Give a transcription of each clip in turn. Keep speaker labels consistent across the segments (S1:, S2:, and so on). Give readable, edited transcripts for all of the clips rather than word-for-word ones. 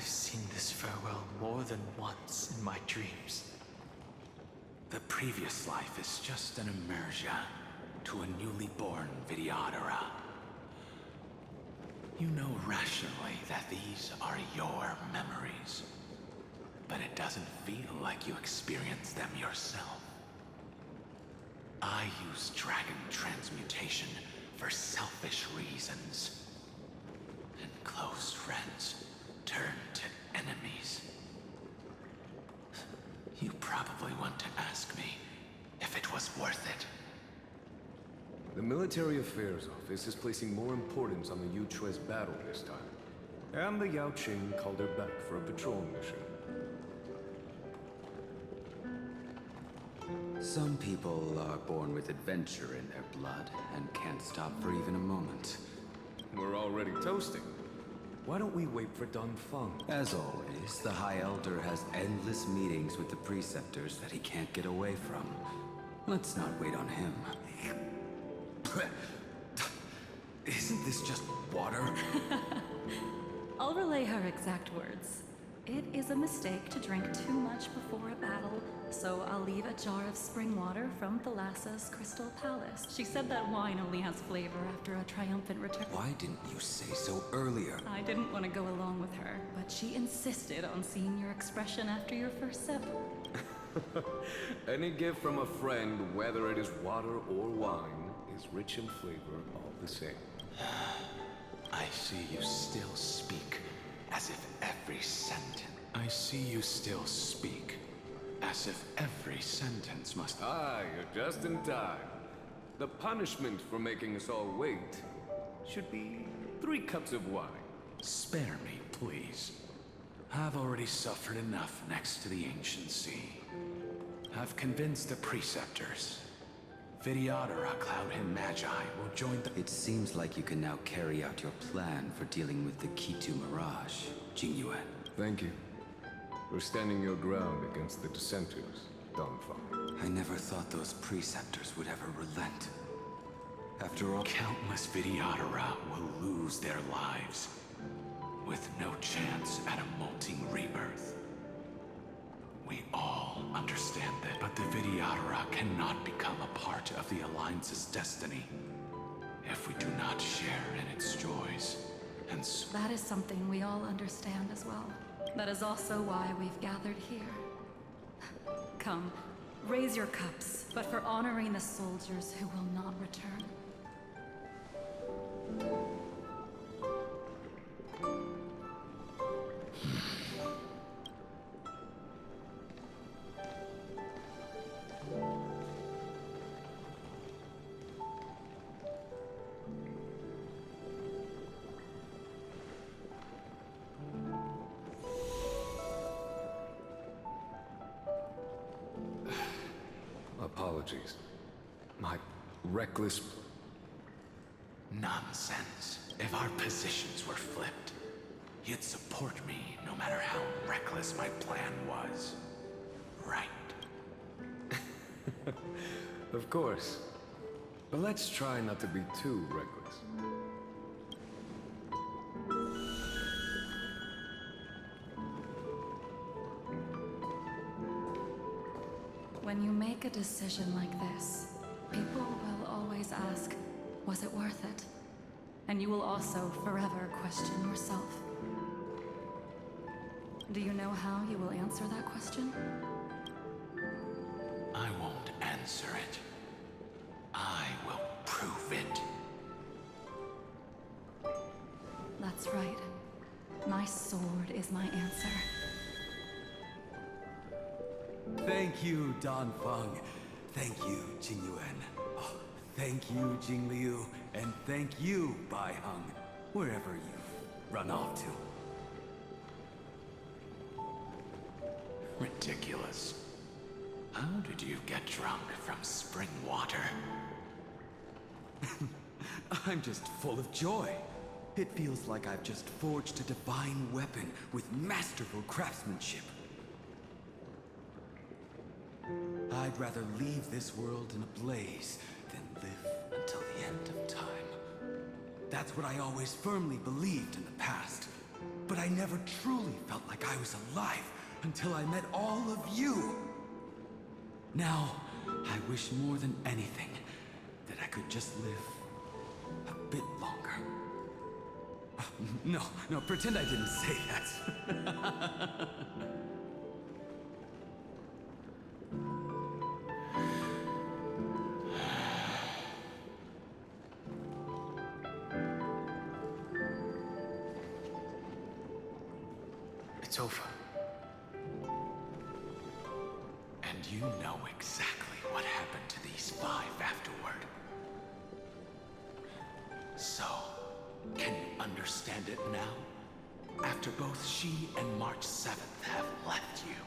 S1: I've seen this farewell more than once in my dreams.
S2: The previous life is just an immersion to a newly born Vidyadhara. You know rationally that these are your memories, but it doesn't feel like you experienced them yourself. I use dragon transmutation for selfish reasons, and close friends turn to enemies. You probably want to ask me if it was worth it.
S3: The Military Affairs Office is placing more importance on the Yuchue's battle this time. And the Yao Qing called her back for a patrol mission.
S4: Some people are born with adventure in their blood and can't stop for even a moment.
S3: We're already toasting. Why don't we wait for Don Feng?
S4: As always, the High Elder has endless meetings with the preceptors that he can't get away from. Let's not wait on him. Isn't this just water?
S5: I'll relay her exact words. It is a mistake to drink too much before a battle, so I'll leave a jar of spring water from Thalassa's Crystal Palace. She said that wine only has flavor after a triumphant return.
S4: Why didn't you say so earlier?
S5: I didn't want to go along with her, but she insisted on seeing your expression after your first sip.
S3: Any gift from a friend, whether it is water or wine, is rich in flavor all the same.
S2: I see you still speak as if every sentence... I see you still speak as if every sentence must...
S3: Ah, you're just in time. The punishment for making us all wait should be 3 cups of wine.
S2: Spare me, please. I've already suffered enough next to the ancient sea. I've convinced the preceptors. Vidyadhara Cloudhim Magi will join the...
S4: It seems like you can now carry out your plan for dealing with the Kitu Mirage, Jingyuan.
S3: Thank you for standing your ground against the dissenters, Don Feng.
S4: I never thought those preceptors would ever relent. After all...
S2: Countless Vidyadhara will lose their lives, with no chance at a molting rebirth. We all understand that, but the Vidyadhara cannot become a part of the Alliance's destiny if we do not share in its joys. And so
S5: That is something we all understand as well. That is also why we've gathered here. Come, raise your cups, but for honoring the soldiers who will not return.
S3: Apologies. My reckless...
S2: Nonsense. If our positions were flipped, you'd support me no matter how reckless my plan was. Right?
S3: Of course. But let's try not to be too reckless.
S5: When you make a decision like this, people will always ask, was it worth it? And you will also forever question yourself. Do you know how you will answer that question?
S2: I won't answer it. I will prove it.
S5: That's right. My sword is my answer.
S4: Thank you, Don Feng. Thank you, Jingyuan. Oh, thank you, Jingliu. And thank you, Bai Heng, wherever you've run off to.
S2: Ridiculous. How did you get drunk from spring water?
S4: I'm just full of joy. It feels like I've just forged a divine weapon with masterful craftsmanship. I'd rather leave this world in a blaze than live until the end of time. That's what I always firmly believed in the past. but I never truly felt like I was alive until I met all of you. Now, I wish more than anything that I could just live a bit longer. No, pretend I didn't say that.
S1: It's over.
S2: And you know exactly what happened to these 5 afterward. So, can you understand it now? After both she and March 7th have left you.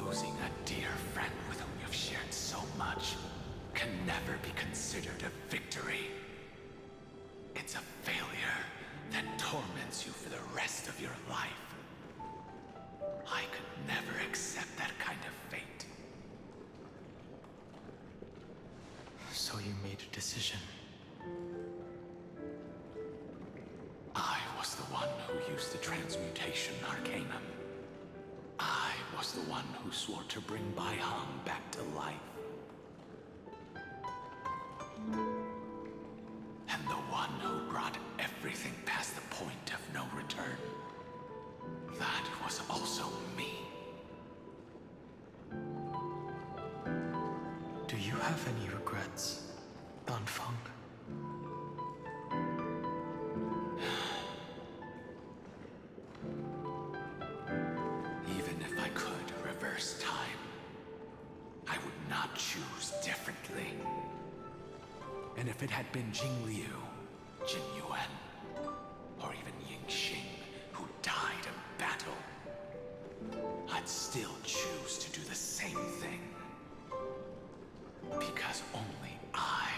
S2: Losing a dear friend with whom you've shared so much can never be considered a victory. It's a failure that torments you for the rest of your life. I could never accept that kind of fate.
S1: So you made a decision.
S2: I was the one who used the transmutation arcanum. I was the one who swore to bring Bai Hong back to life. And the one who brought everything past the point of no return. That was also me.
S1: Do you have any regrets, Danfeng?
S2: Even if I could reverse time, I would not choose differently. And if it had been Jing Liu, Jin Yuan, or even Ying Xing who died in battle, I'd still choose to do the same thing. Because only I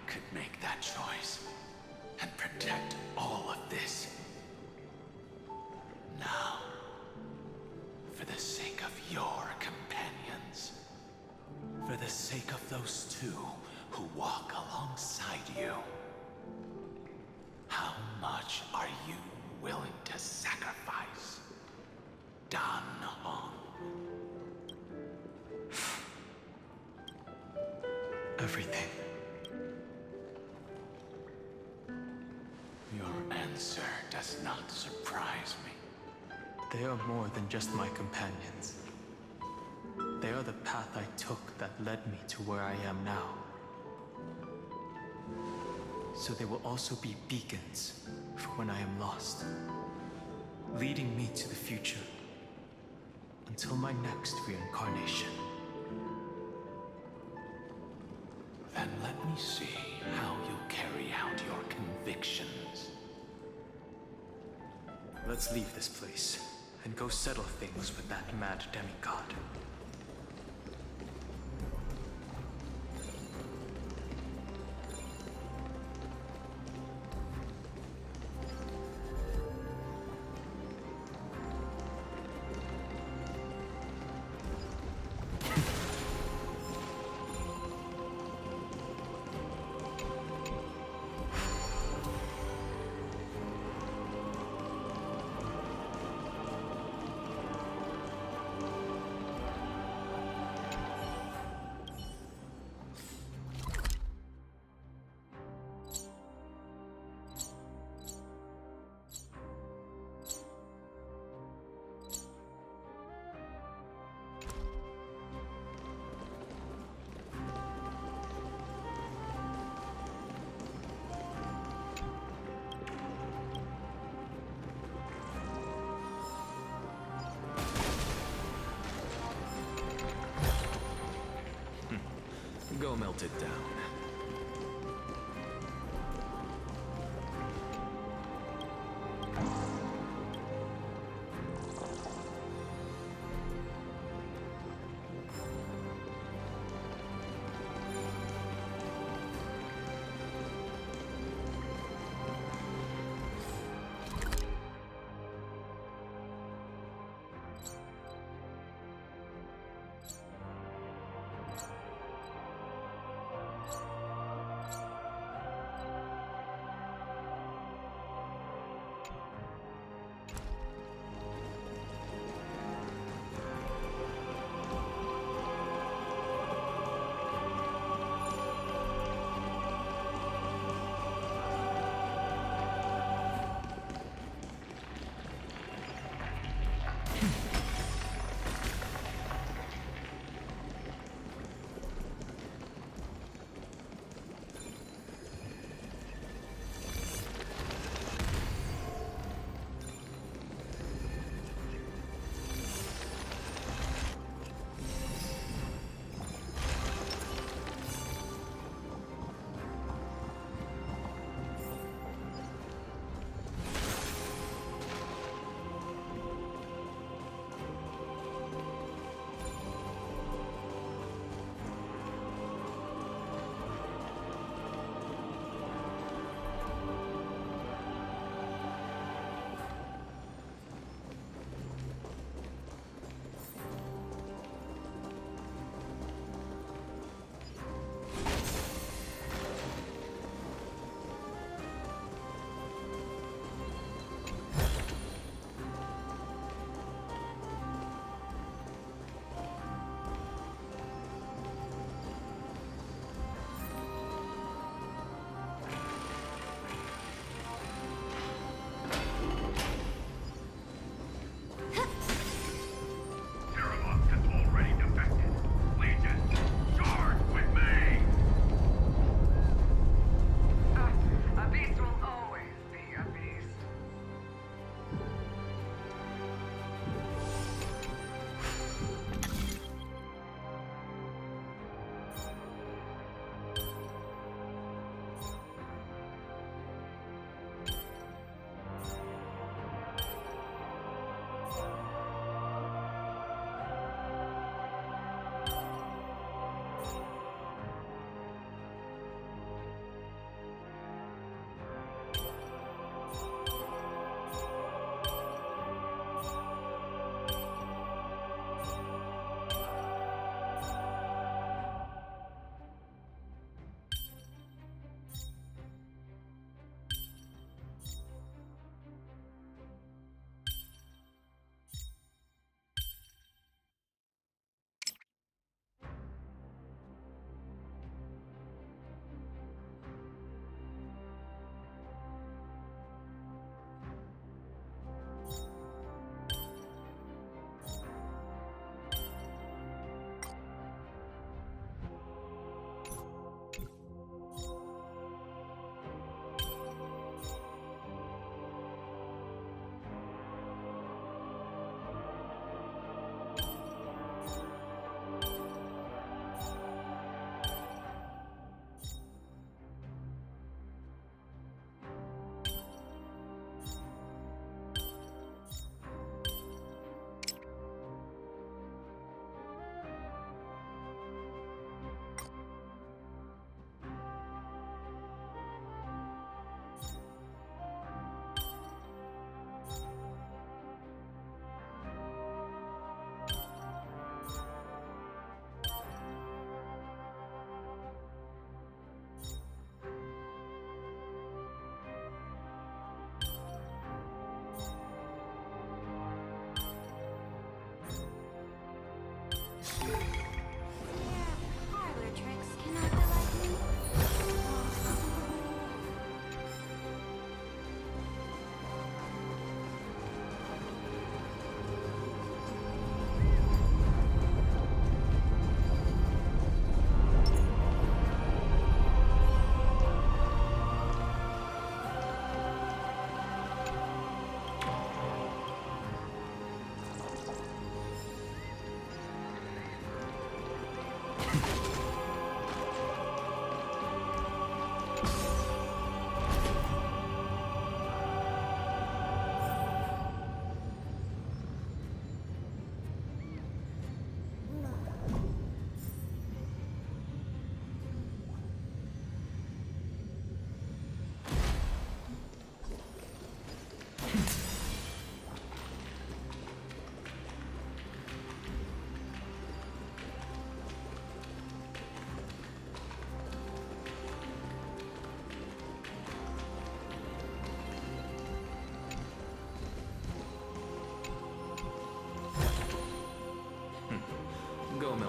S2: could make that choice and protect all of this. Now, for the sake of your companions, for the sake of those 2 who walk alongside you, how much are you willing to sacrifice, Dan Hong?
S1: Everything.
S2: Your answer does not surprise me.
S1: They are more than just my companions. They are the path I took that led me to where I am now. So they will also be beacons for when I am lost, leading me to the future until my next reincarnation.
S2: Then let me see how you'll carry out your convictions.
S1: Let's leave this place and go settle things with that mad demigod.
S3: Go melt it down.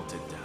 S2: melted down.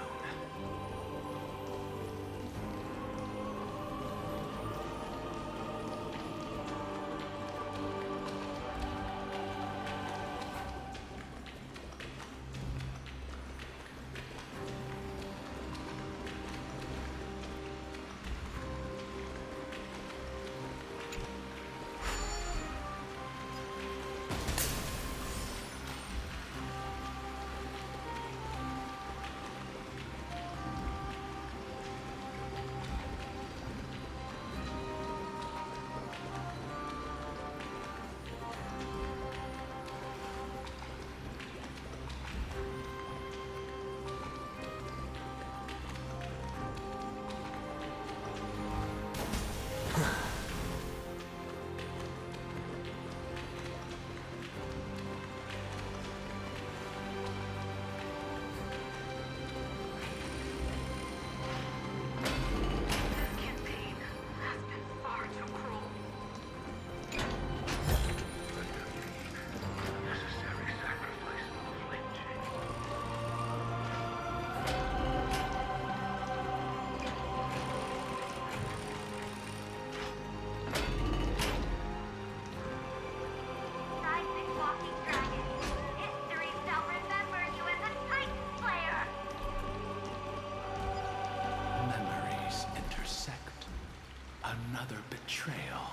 S2: Another betrayal.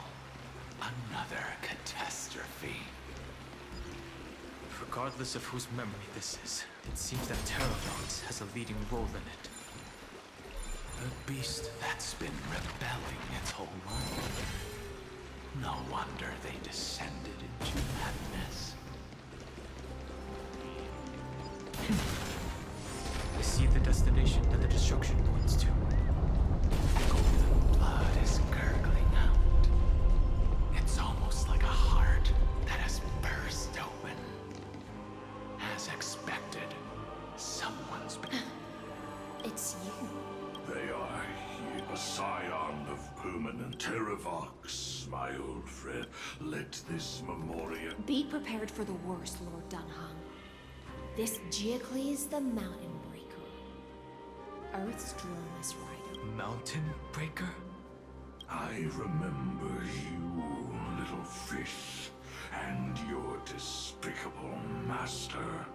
S2: Another catastrophe.
S1: Regardless of whose memory this is, it seems that Terravox has a leading role in it.
S2: A beast that's been rebelling its whole life. No wonder they descended into madness.
S1: I see the destination that the destruction points to.
S2: Golden blood is gurgling out. It's almost like a heart that has burst open. As expected, someone's been...
S5: It's you.
S6: They are here, a scion of permanent Terravox, my old friend. Let this memorial...
S7: Be prepared for the worst, Lord Dunham. This Geocles the Mountain Breaker. Earth's strongest rider.
S1: Mountain Breaker?
S6: I remember you, little fish, and your despicable master.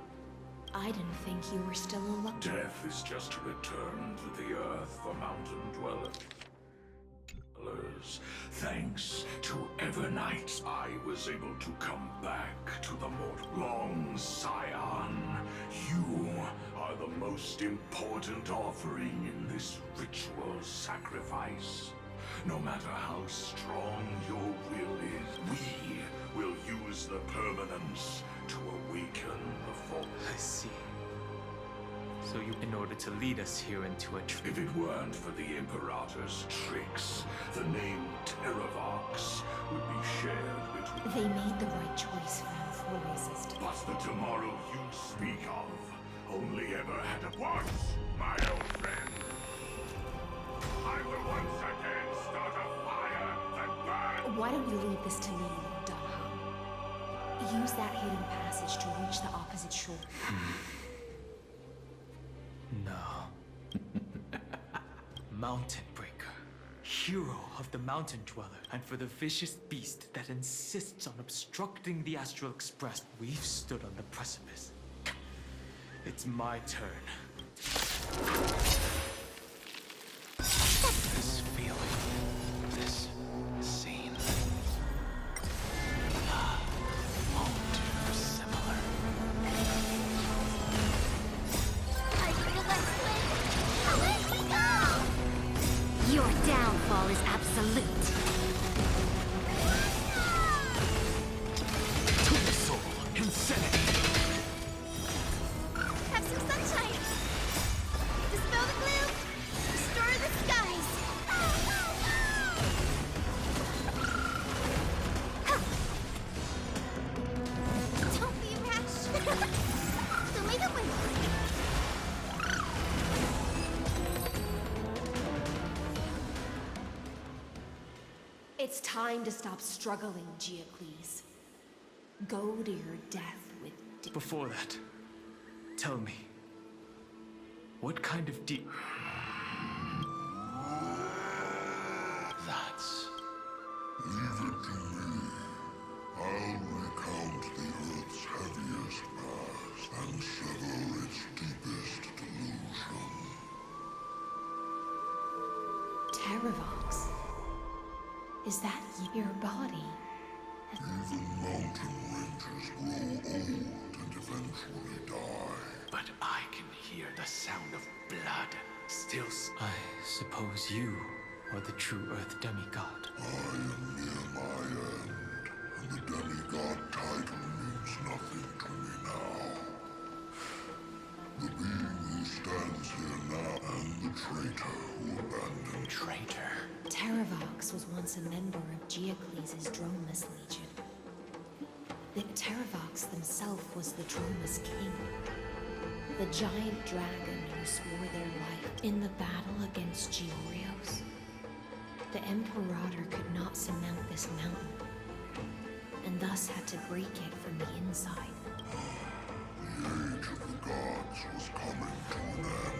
S7: I didn't think you were still alive.
S6: Death is just a return to the earth for mountain dwellers. Thanks to Evernight, I was able to come back to the mortal. Long Scion, you are the most important offering in this ritual sacrifice. No matter how strong your will is, we will use the permanence to awaken the force.
S1: I see. So you, in order to lead us here into a
S6: If it weren't for the Imperator's tricks, the name Terravox would be shared between...
S7: They made the right choice, Fran, for resistance.
S6: But the tomorrow you speak of only ever had a once, my old friend. I will once again start a fire that burns.
S7: Why don't you leave this to me, Lord Dunham? Use that hidden passage to reach the opposite shore.
S1: No. Mountain Breaker. Hero of the Mountain Dweller. And for the vicious beast that insists on obstructing the Astral Express, we've stood on the precipice. It's my turn.
S2: This feeling, this scene. All too similar.
S7: Your downfall is absolute.
S2: Soul, insanity.
S8: Have some sunshine! Dispel the gloom! Restore the skies! Don't be rash! Don't make a win!
S7: It's time to stop struggling, Geocles. Go to your death with...
S1: Before that, tell me, What kind of deep...
S2: That's...
S6: Leave it to me. I'll recount the Earth's heaviest past and sever its deepest delusion.
S7: Terravox. Is that your body?
S6: Even mountain ranges grow old and eventually die.
S2: But I can hear the sound of blood still...
S1: I suppose you are the true Earth demigod.
S6: I am near my end, and the demigod title means nothing to me now. The being who stands here now, and the traitor who abandoned...
S2: Traitor?
S7: Terravox was once a member of Geocles' Dromus Legion. The Terravox himself was the Dromus King. The giant dragon who swore their life in the battle against Georios. The Imperator could not surmount this mountain, and thus had to break it from the inside.
S6: The age of the gods was coming to an end.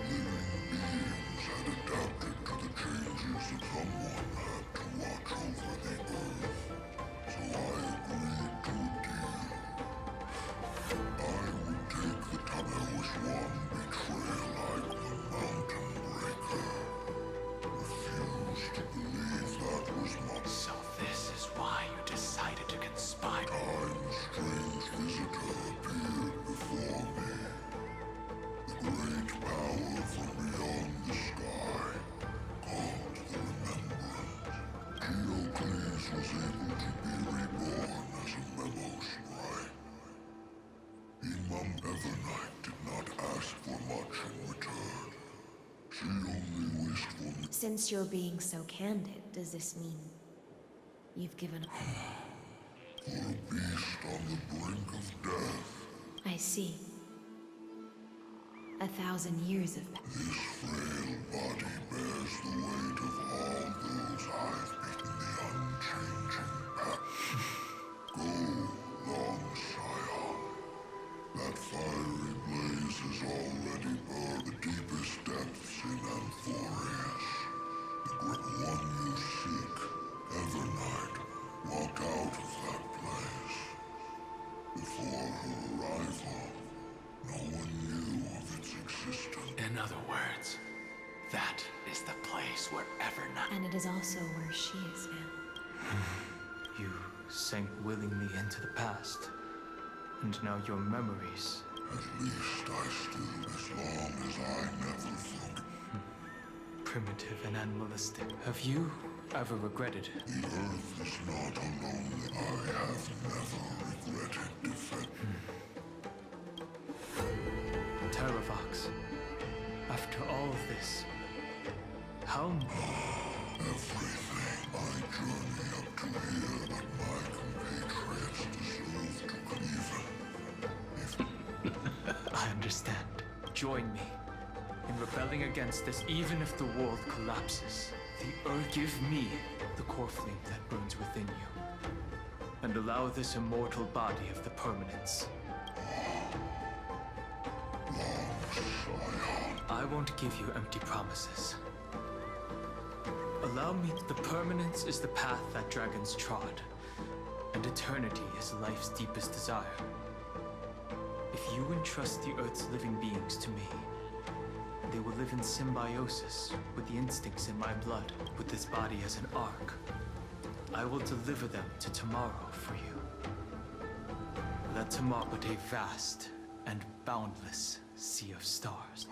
S6: Living beings had adapted to the changes that someone had to watch over the earth. So I agreed to a deal. I would take the time. There was one betrayal like the Mountain Breaker. Refused to believe that was not...
S2: So this is why you decided to conspire.
S6: Time's strange visitor appeared before me. The great power from beyond the sky, called the Remembrance. Geocles was able to be reborn as a mellow sprite. Imam Evernight did not ask for much in return. She only wished for me.
S7: Since you're being so candid, does this mean you've given up?
S6: For a beast on the brink of death.
S7: I see. 1,000 years of...
S6: This frail body bears the weight of all those I've beaten. The unchanging path. Go, long Scion. That fiery blaze has already burned the deepest depths in Amphorius. The great one you seek, Evernight, walked out of that place. Before her arrival, no one knew of its existence.
S2: In other words, that is the place where Evernight...
S7: And it is also where she is now.
S1: You sank willingly into the past, and now your memories...
S6: At least I still, as long as I never forget.
S1: primitive and animalistic. Have you ever regretted it?
S6: The Earth is not alone. I have never regretted defeat.
S1: Terravox, after all of this, how...
S6: Everything. My journey up to here, but my compatriots deserve to even.
S1: I understand. Join me in rebelling against this, even if the world collapses. The Earth, give me the core flame that burns within you, and allow this immortal body of the permanence. I won't give you empty promises. Allow me. The permanence is the path that dragons trod, and eternity is life's deepest desire. If you entrust the Earth's living beings to me, they will live in symbiosis with the instincts in my blood, with this body as an ark. I will deliver them to tomorrow for you. That tomorrow, but a vast and boundless sea of stars.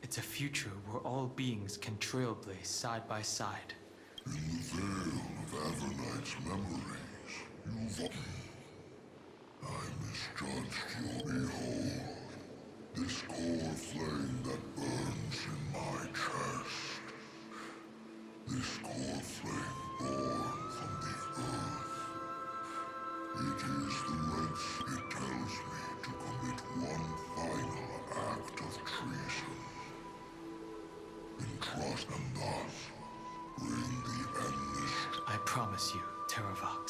S1: It's a future where all beings can trailblaze side by side.
S6: In the veil of Avernight's memories, you've... I misjudged your behold. This core flame that burns in my chest. This core flame born from the earth. It is the red. It tells me to commit one final act of treason. Entrust and thus bring the endless.
S1: I promise you, Terravox.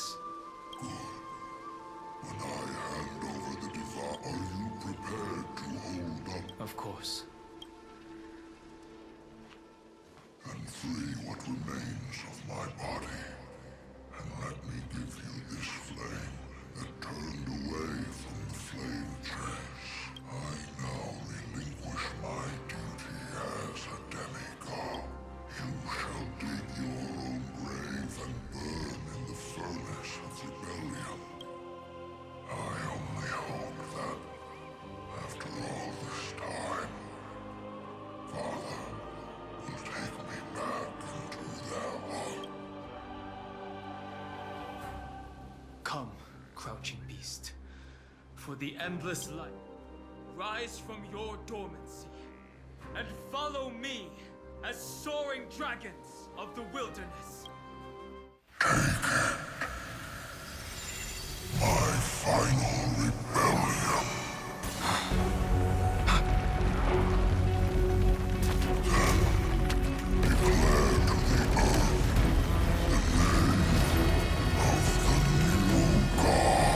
S6: Good. When I hand over the divine, are you prepared to
S1: Of course.
S6: And free what remains of my body. And let me give you this flame that turned away from the flame chase. I now relinquish my duty as a demigod. You shall dig your own grave and burn in the furnace of rebellion. I only hope that, after all this time, Father will take me back into their heart.
S1: Come, crouching beast. For the endless light, rise from your dormancy and follow me as soaring dragons of the wilderness.
S6: My final rebellion. Then declare to the earth the name of the new god.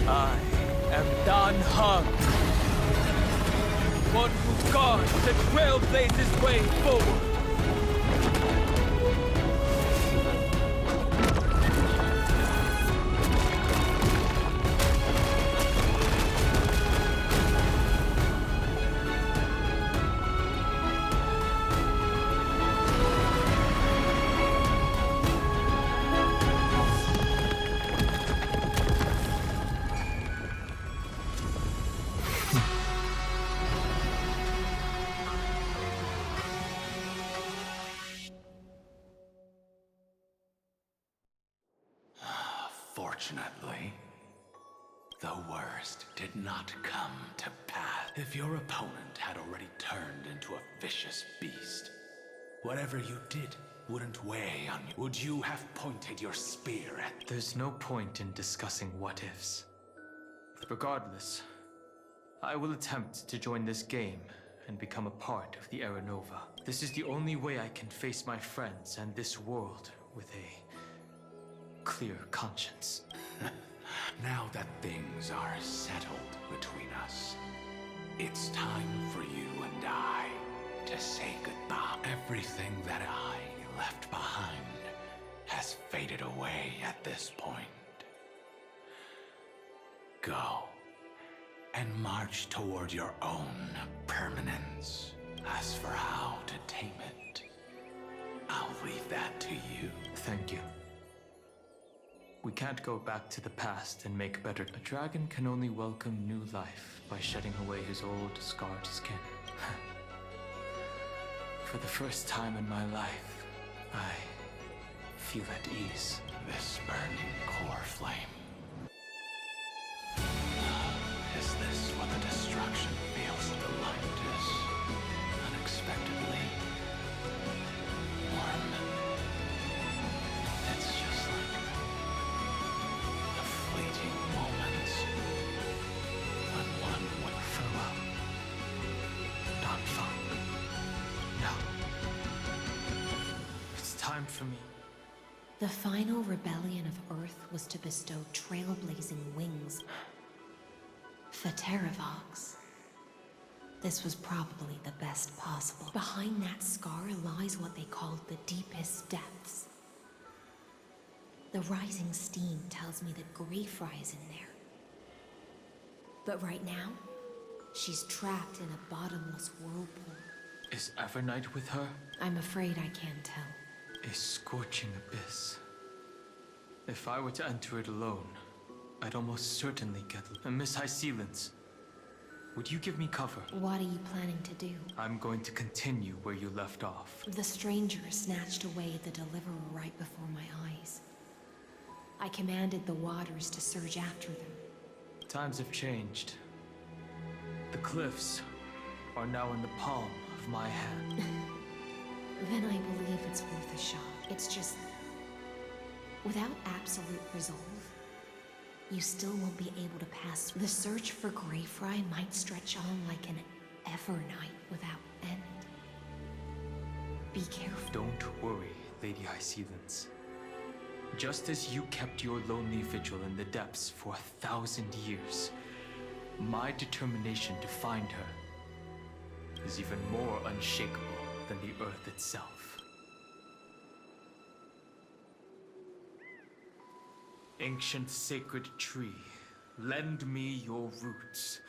S1: I am Dan Heng, one who guards and trailblazes way forward.
S2: Fortunately, the worst did not come to pass. If your opponent had already turned into a vicious beast, whatever you did wouldn't weigh on you. Would you have pointed your spear at...
S1: There's no point in discussing what-ifs. Regardless, I will attempt to join this game and become a part of the Era Nova. This is the only way I can face my friends and this world with a clear conscience.
S2: Now that things are settled between us, it's time for you and I to say goodbye. Everything that I left behind has faded away at this point. Go and march toward your own permanence. As for how to tame it, I'll leave that to you.
S1: Thank you. We can't go back to the past and make better. A dragon can only welcome new life by shedding away his old, scarred skin. For the first time in my life, I feel at ease.
S2: This burning core flame. Is this what the destruction feels like? The light is unexpectedly warm. It's just like the fleeting moments when one would
S1: Farewell. Don Fang. No. It's time for me.
S7: The final rebellion of Earth was to bestow trailblazing wings for Terravox. This was probably the best possible. Behind that scar lies what they called the deepest depths. The rising steam tells me that Greyfry is in there. But right now, she's trapped in a bottomless whirlpool.
S1: Is Evernight with her?
S7: I'm afraid I can't tell.
S1: A scorching abyss. If I were to enter it alone, I'd almost certainly get... Miss High Sealants, would you give me cover?
S7: What are you planning to do?
S1: I'm going to continue where you left off.
S7: The stranger snatched away the deliverer right before my eyes. I commanded the waters to surge after them.
S1: Times have changed. The cliffs, are now in the palm of my hand.
S7: Then I believe it's worth a shot. It's just... without absolute resolve, you still won't be able to pass. The search for Greyfry might stretch on like an evernight without end. Be careful.
S1: Don't worry, Lady Hyacinths. Just as you kept your lonely vigil in the depths for 1,000 years, my determination to find her is even more unshakable than the earth itself. Ancient sacred tree, lend me your roots.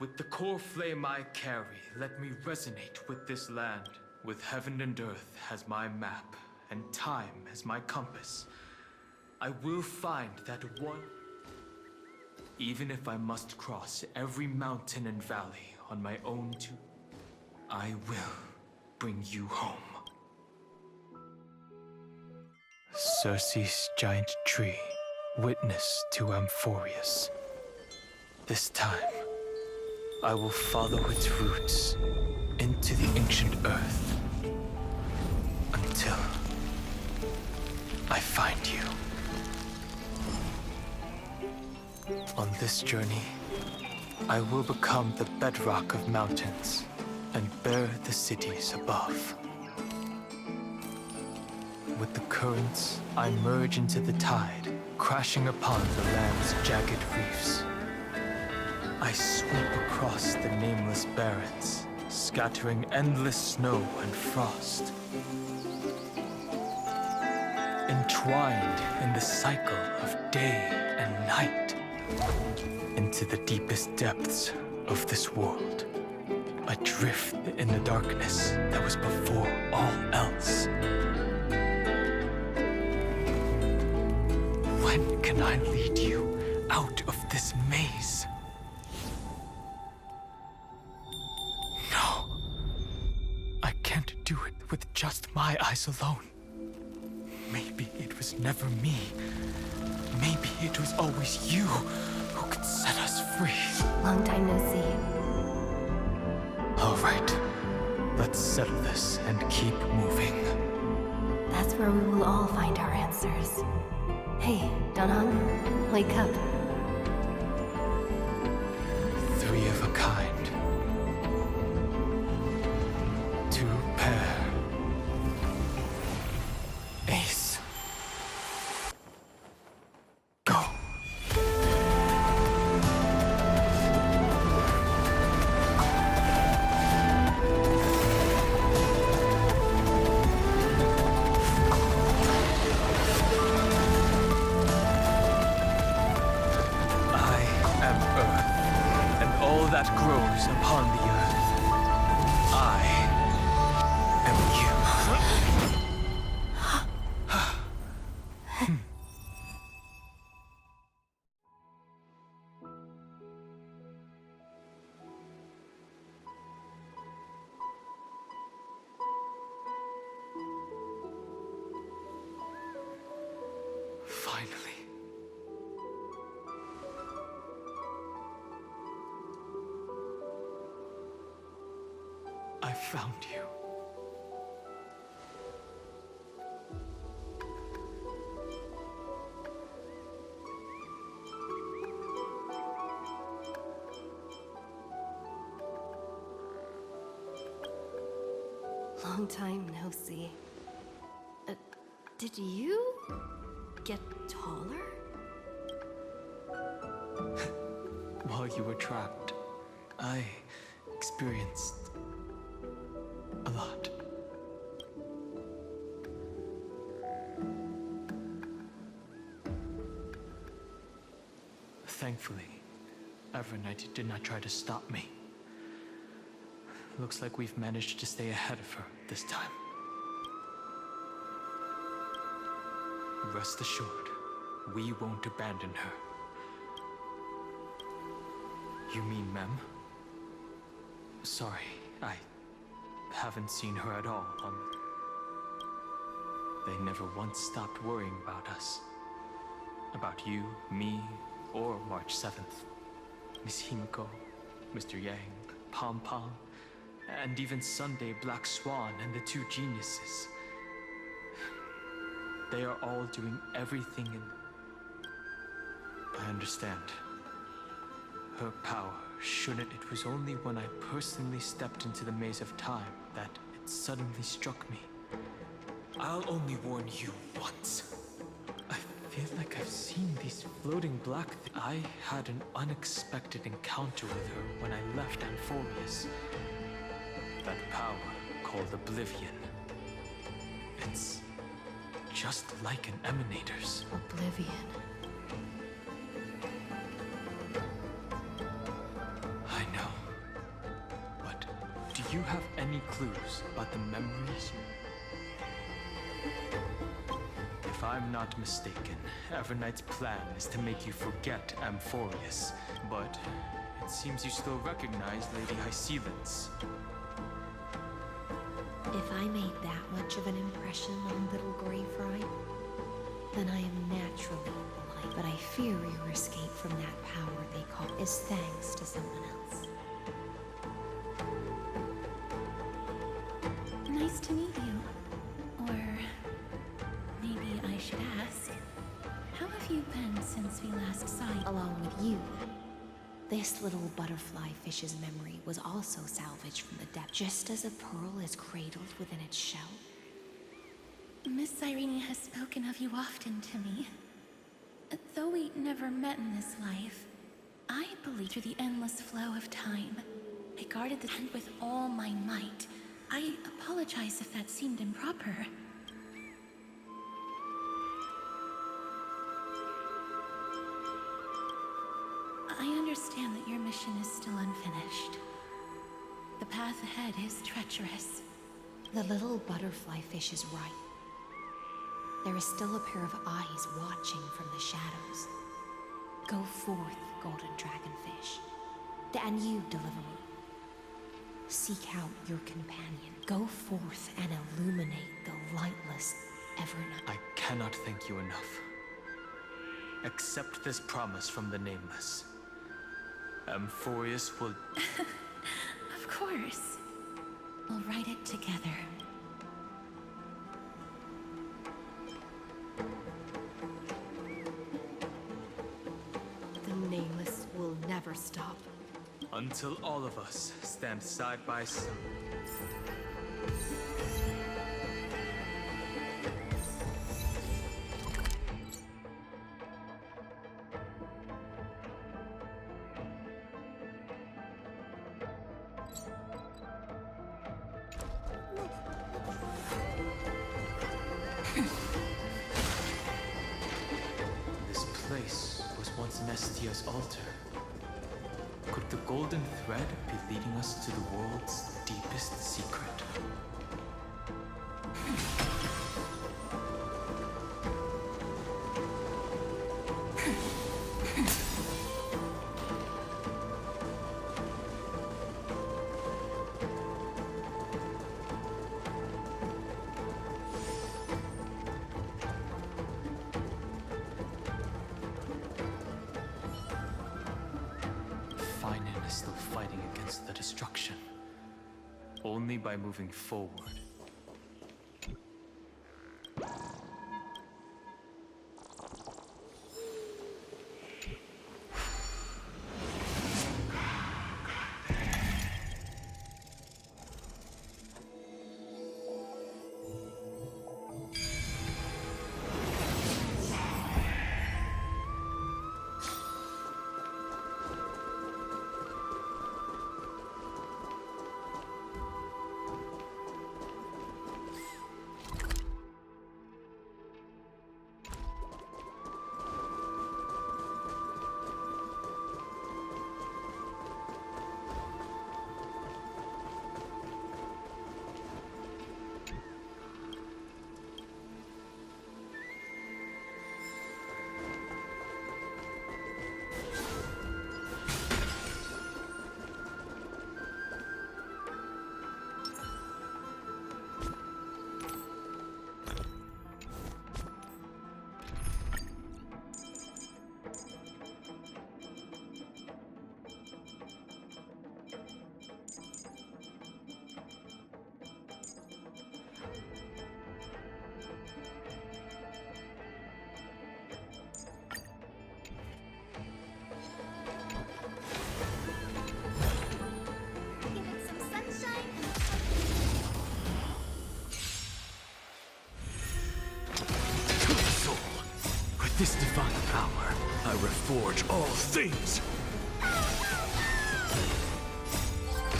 S1: With the core flame I carry, let me resonate with this land. With heaven and earth as my map, and time as my compass, I will find that one. Even if I must cross every mountain and valley on my own too, I will bring you home. Circe's giant tree, witness to Amphorius. This time, I will follow its roots into the ancient earth until I find you. On this journey, I will become the bedrock of mountains and bear the cities above. With the currents, I merge into the tide, crashing upon the land's jagged reefs. I sweep across the nameless barrens, scattering endless snow and frost. Entwined in the cycle of day and night, into the deepest depths of this world, adrift in the darkness that was before all else. When can I lead you out of this maze? No, I can't do it with just my eyes alone. Maybe it was never me. Maybe it was always you who could set us free.
S7: Long time no see.
S1: All right, let's settle this and keep moving.
S7: That's where we will all find our answers. Hey, Danhong, wake up.
S1: Three of a kind. Two pair. Ace. Go. I am Earth, and all that grows upon the earth. I am you. Finally. I found you.
S7: Long time no see. Did you get taller?
S1: While you were trapped, I experienced a lot. Thankfully, Evernight did not try to stop me. Looks like we've managed to stay ahead of her this time. Rest assured, we won't abandon her. You mean Mem? Sorry, I haven't seen her at all. They never once stopped worrying about us. About you, me, or March 7th. Miss Himiko, Mr. Yang, Pom Pom, and even Sunday Black Swan and the two geniuses. They are all doing everything in... I understand. Her power, shouldn't it was only when I personally stepped into the maze of time that it suddenly struck me. I'll only warn you once. I feel like I've seen these floating black I had an unexpected encounter with her when I left Amphorius. That power called Oblivion. It's just like an Emanator's.
S7: Oblivion.
S1: I know. But do you have any clues about the memories? If I'm not mistaken, Everknight's plan is to make you forget Amphorius. But it seems you still recognize Lady Hycelens.
S7: If I made that much of an impression on little Grey Fry, then I am naturally polite. But I fear your escape from that power they call is thanks to someone else.
S9: Nice to meet you. Or maybe I should ask, how have you been since we last saw you?
S7: Along with you, this little butterfly fish's memory was also salvaged from the depth, just as a pearl is cradled within its shell.
S9: Miss Irene has spoken of you often to me. Though we never met in this life, I believe through the endless flow of time. I guarded the tent with all my might. I apologize if that seemed improper. I understand that your mission is still unfinished. The path ahead is treacherous.
S7: The little butterfly fish is right. There is still a pair of eyes watching from the shadows. Go forth, golden dragonfish, and you, deliverer. Seek out your companion. Go forth and illuminate the lightless Evernight.
S1: I cannot thank you enough. Accept this promise from the Nameless. Amphorius will...
S9: Of course. We'll write it together.
S7: The Nameless will never stop.
S1: Until all of us stand side by side. This place was once Nestia's altar. Could the golden thread be leading us to the world's deepest secret? Finan is still fighting against the destruction. Only by moving forward.
S6: reforge all things.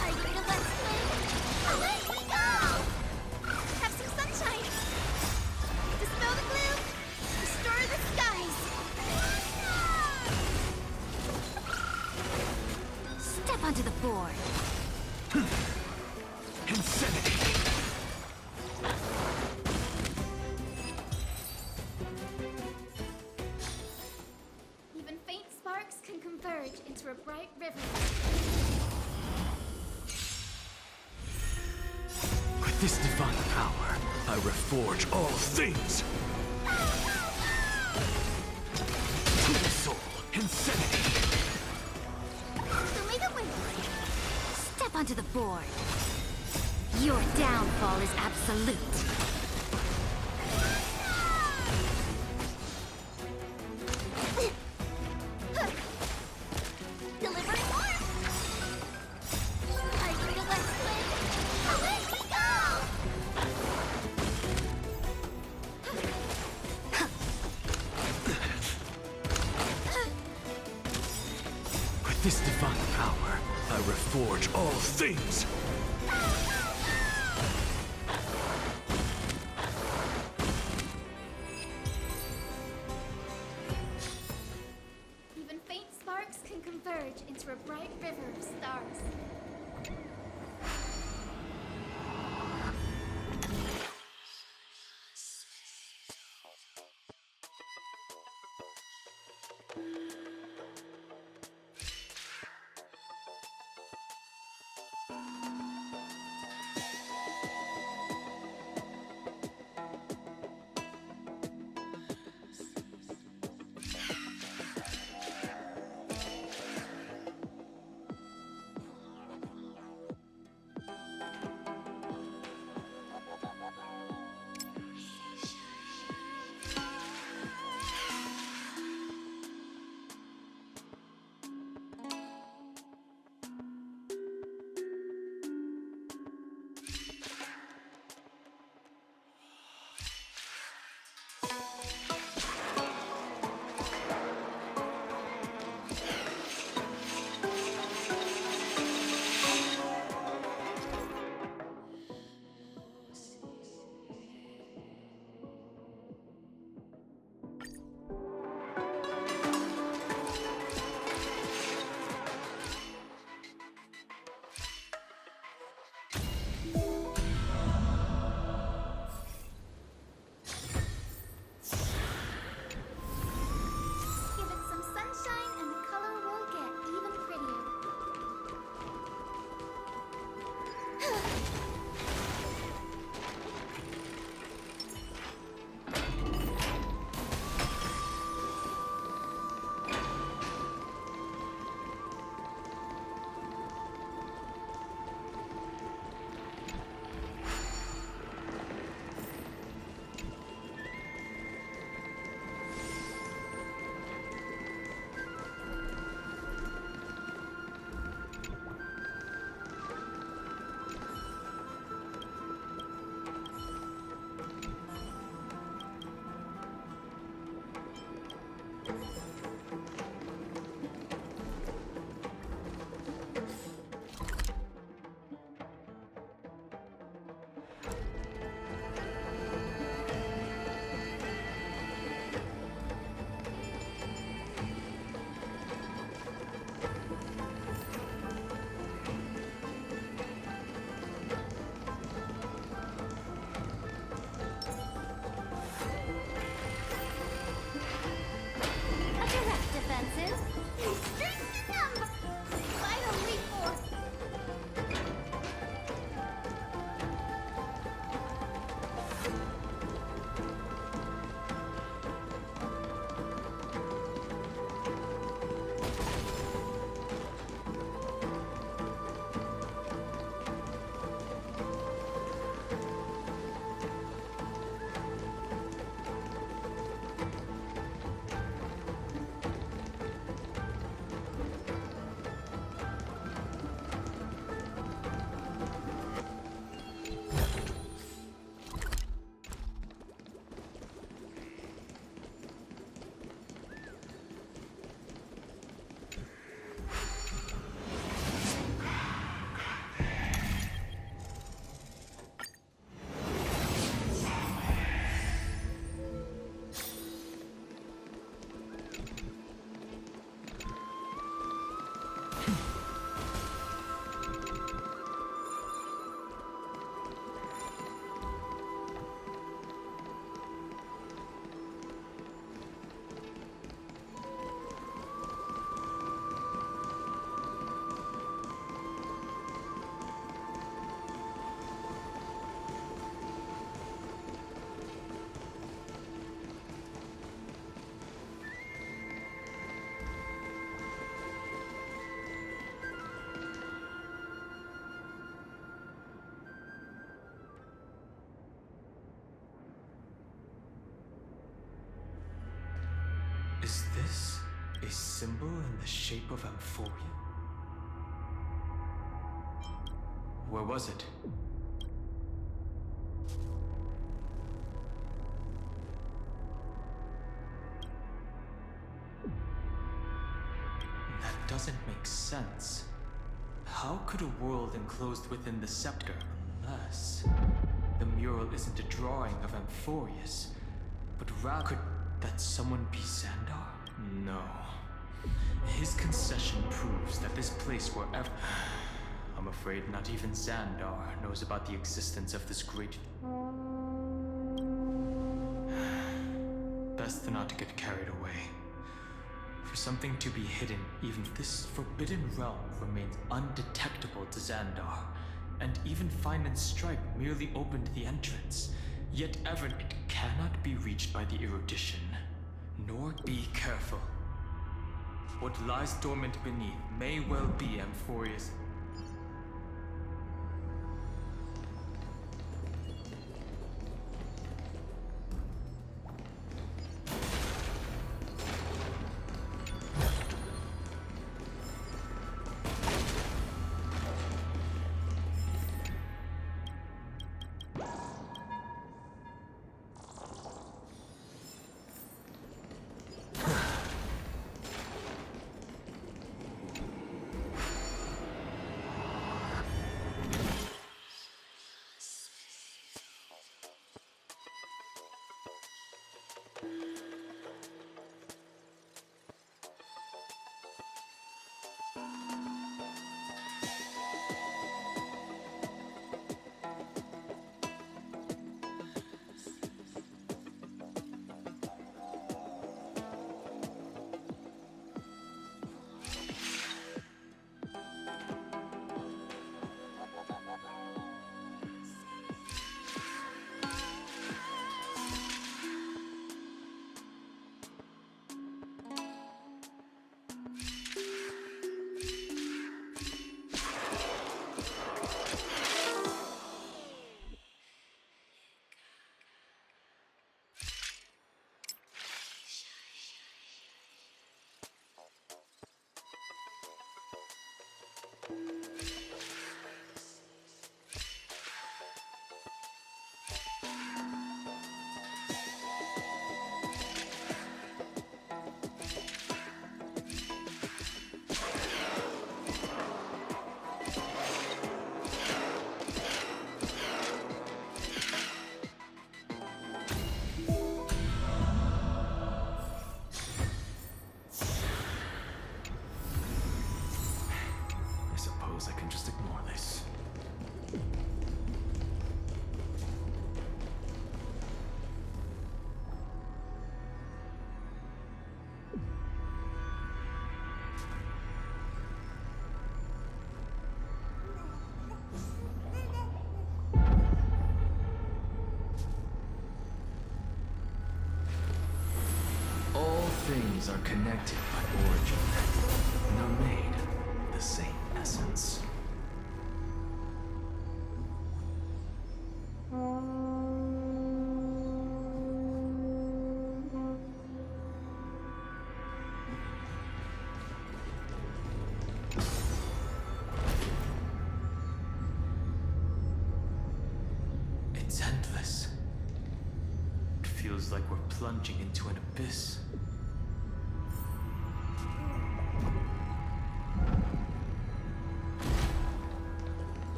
S8: Are you ready to let's play? Away we go! Have some sunshine! Dispel the gloom! Restore the skies!
S10: Step onto the board.
S6: Insanity.
S8: Even faint sparks can converge into a bright river.
S6: With this divine power, I reforge all things. To the soul, insanity.
S8: The League of Winds!
S10: Step onto the board. Your downfall is absolute.
S8: Delivering more! Are you ready to let's play? Away we go!
S6: With this divine power, I reforge all things.
S8: Even faint sparks can converge into a bright river of stars.
S1: A symbol in the shape of amphoria? Where was it? That doesn't make sense. How could a world enclosed within the scepter, unless the mural isn't a drawing of Amphorius, but rather could that someone be Xandar? No. His concession proves that this place wherever... I'm afraid not even Xandar knows about the existence of this great... Best not to get carried away. For something to be hidden, even this forbidden realm remains undetectable to Xandar, and even Fine and Stripe merely opened the entrance. Yet ever it cannot be reached by the erudition. Nor be careful. What lies dormant beneath may well be Amphorius.
S3: I can just ignore this. All things are connected by origin, and are made of the same essence.
S1: It's endless. It feels like we're plunging into an abyss.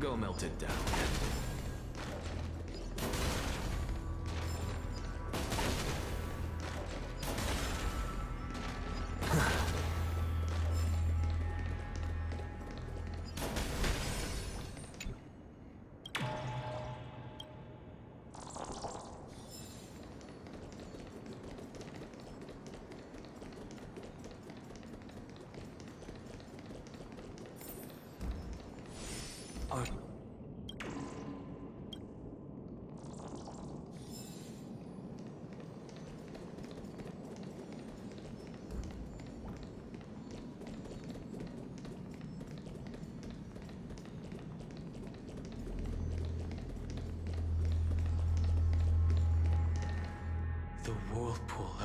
S3: Go melt it down.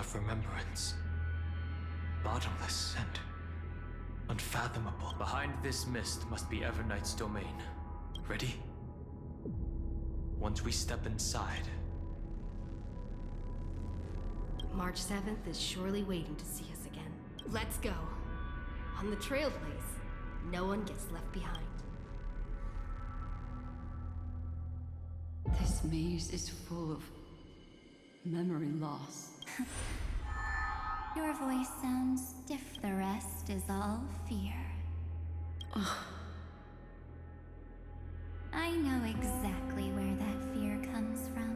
S1: of remembrance. Bottomless and unfathomable. Behind this mist must be Everknight's domain. Ready? Once we step inside,
S11: March 7th is surely waiting to see us again. Let's go. On the Trailblaze, no one gets left behind.
S12: This maze is full of memory loss.
S9: Your voice sounds different. The rest is all fear. I know exactly where that fear comes from.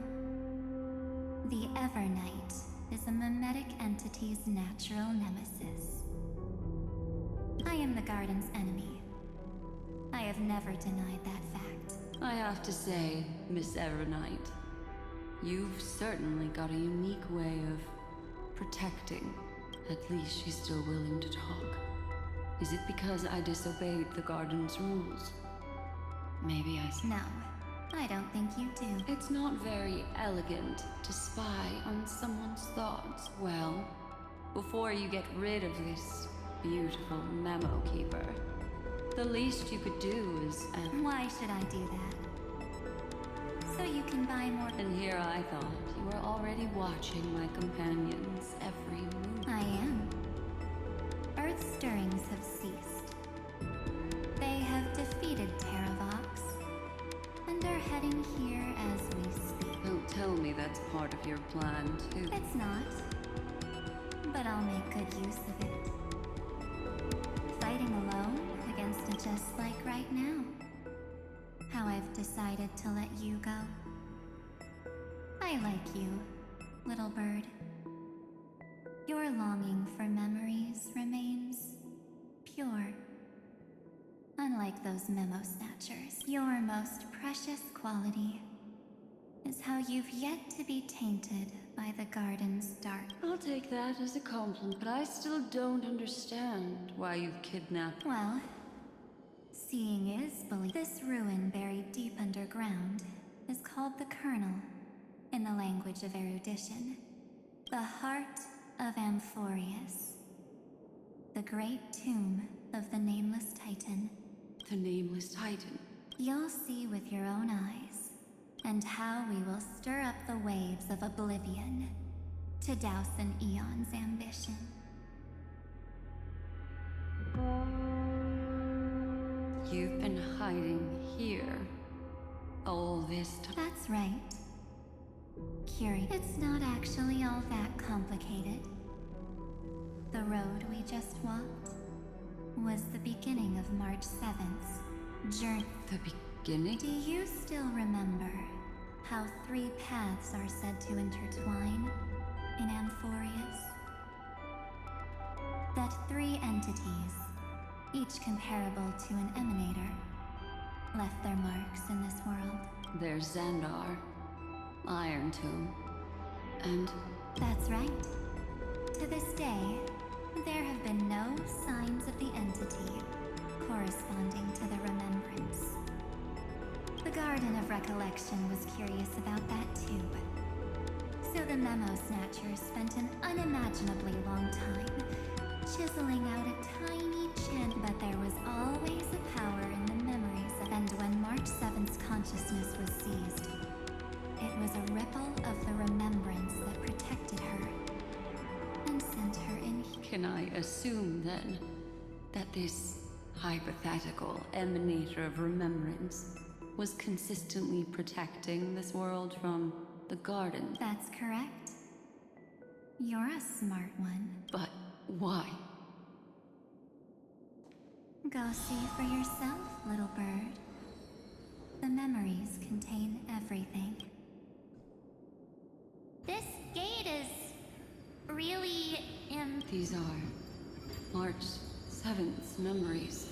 S9: The Evernight is a mimetic entity's natural nemesis. I am the Garden's enemy. I have never denied that fact.
S12: I have to say, Miss Evernight, you've certainly got a unique way of protecting. At least she's still willing to talk. Is it because I disobeyed the Garden's rules? Maybe
S9: No, I don't think you do.
S12: It's not very elegant to spy on someone's thoughts. Well, before you get rid of this beautiful memo keeper, the least you could do is...
S9: Why should I do that? So you can buy more...
S12: And here I thought you were already watching my companions' every move.
S9: I am. Earth's stirrings have ceased. They have defeated Terravox, and are heading here as we speak.
S12: Don't tell me that's part of your plan, too.
S9: It's not, but I'll make good use of it. Fighting alone against a just like right now. How I've decided to let you go. I like you, little bird. Your longing for memories remains pure. Unlike those memo snatchers, your most precious quality is how you've yet to be tainted by the Garden's dark.
S12: I'll take that as a compliment, but I still don't understand why you've kidnapped...
S9: Well, seeing is believing. This ruin buried deep underground is called the Kernel, in the language of erudition. The heart of Amphorius. The great tomb of the Nameless Titan.
S12: The Nameless Titan?
S9: You'll see with your own eyes, and how we will stir up the waves of oblivion to douse an eon's ambition.
S12: You've been hiding here all this time.
S9: That's right. Curious. It's not actually all that complicated. The road we just walked was the beginning of March 7th's journey.
S12: The beginning?
S9: Do you still remember how 3 paths are said to intertwine in Amphorius? That 3 entities, each comparable to an emanator, left their marks in this world.
S12: There's Xandar, Iron Tomb, and...
S9: That's right. To this day, there have been no signs of the entity corresponding to the remembrance. The Garden of Recollection was curious about that too. So the Memo Snatchers spent an unimaginably long time chiseling out a tiny chin, but there was always a power in the memories of... And when March 7th's consciousness was seized, it was a ripple of the remembrance that protected her and sent her in here.
S12: Can I assume, then, that this hypothetical emanator of remembrance was consistently protecting this world from the Garden?
S9: That's correct. You're a smart one.
S12: But why?
S9: Go see for yourself, little bird. The memories contain everything. This gate is really
S12: These are March 7th's memories.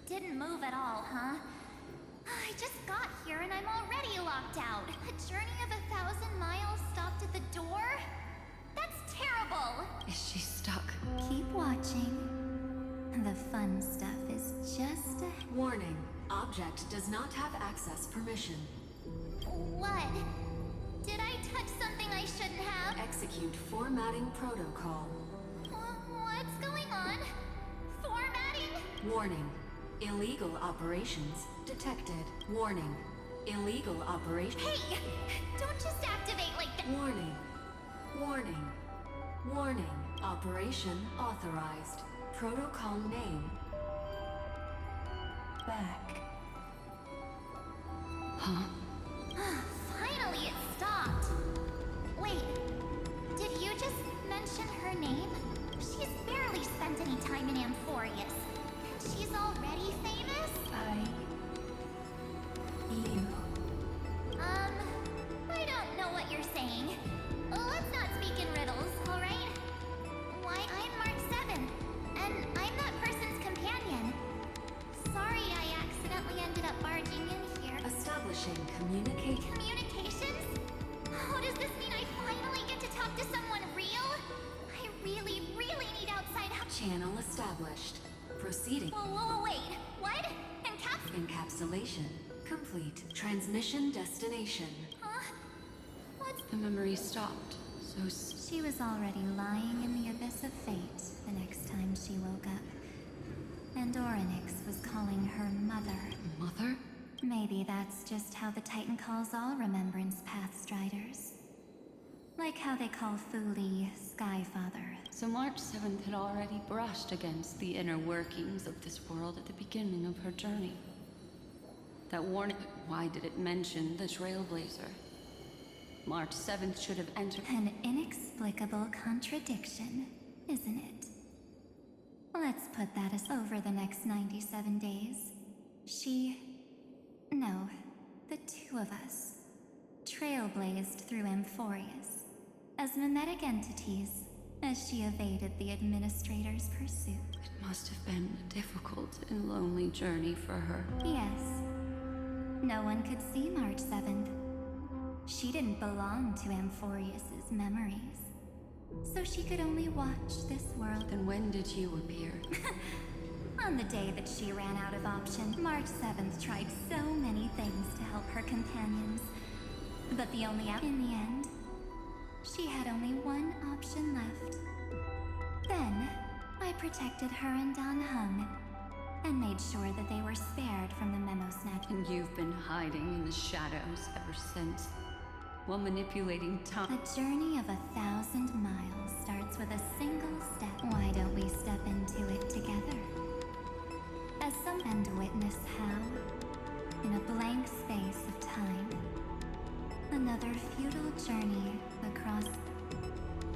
S8: Didn't move at all, huh? I just got here and I'm already locked out. A journey of 1,000 miles stopped at the door? That's terrible!
S12: Is she stuck?
S9: Keep watching. The fun stuff is just a...
S11: Warning. Object does not have access permission.
S8: What? Did I touch something I shouldn't have?
S11: Execute formatting protocol.
S8: What's going on? Formatting?
S11: Warning. Illegal operations detected. Warning. Illegal operation.
S8: Hey! Don't just activate like that!
S11: Warning. Warning. Warning. Operation authorized. Protocol name. Back.
S12: Huh?
S8: Finally, it stopped. Wait, did you just mention her name? She's barely spent any time in Amphorius. She's already famous?
S11: You.
S8: I don't know what you're saying. Let's not speak in riddles, alright? Why, I'm Mark 7, and I'm that person's companion. Sorry I accidentally ended up barging in here.
S11: Establishing communicate.
S8: Communications? Oh, does this mean I finally get to talk to someone real? I really, really need outside help.
S11: Channel established. Proceeding.
S8: Whoa, wait. What?
S11: Encapsulation complete. Transmission destination.
S8: Huh? What's...
S12: The memory stopped. So
S8: She was already lying in the abyss of fate the next time she woke up. And Orynyx was calling her mother.
S12: Mother?
S8: Maybe that's just how the Titan calls all Remembrance Pathstriders. Like how they call Thule Skyfather.
S12: So March 7th had already brushed against the inner workings of this world at the beginning of her journey. That warning, why did it mention the Trailblazer? March 7th should have entered.
S8: An inexplicable contradiction, isn't it? Let's put that as over the next 97 days. No, the two of us, trailblazed through Amphorius, as mimetic entities, as she evaded the Administrator's pursuit.
S12: It must have been a difficult and lonely journey for her.
S8: Yes. No one could see March 7th. She didn't belong to Amphorius's memories. So she could only watch this world.
S12: Then when did you appear?
S8: On the day that she ran out of options, March 7th tried so many things to help her companions. But in the end, she had only one option left. Then, I protected her and Dan Hung, and made sure that they were spared from the memo snatch.
S12: And you've been hiding in the shadows ever since, while manipulating time.
S8: A journey of 1,000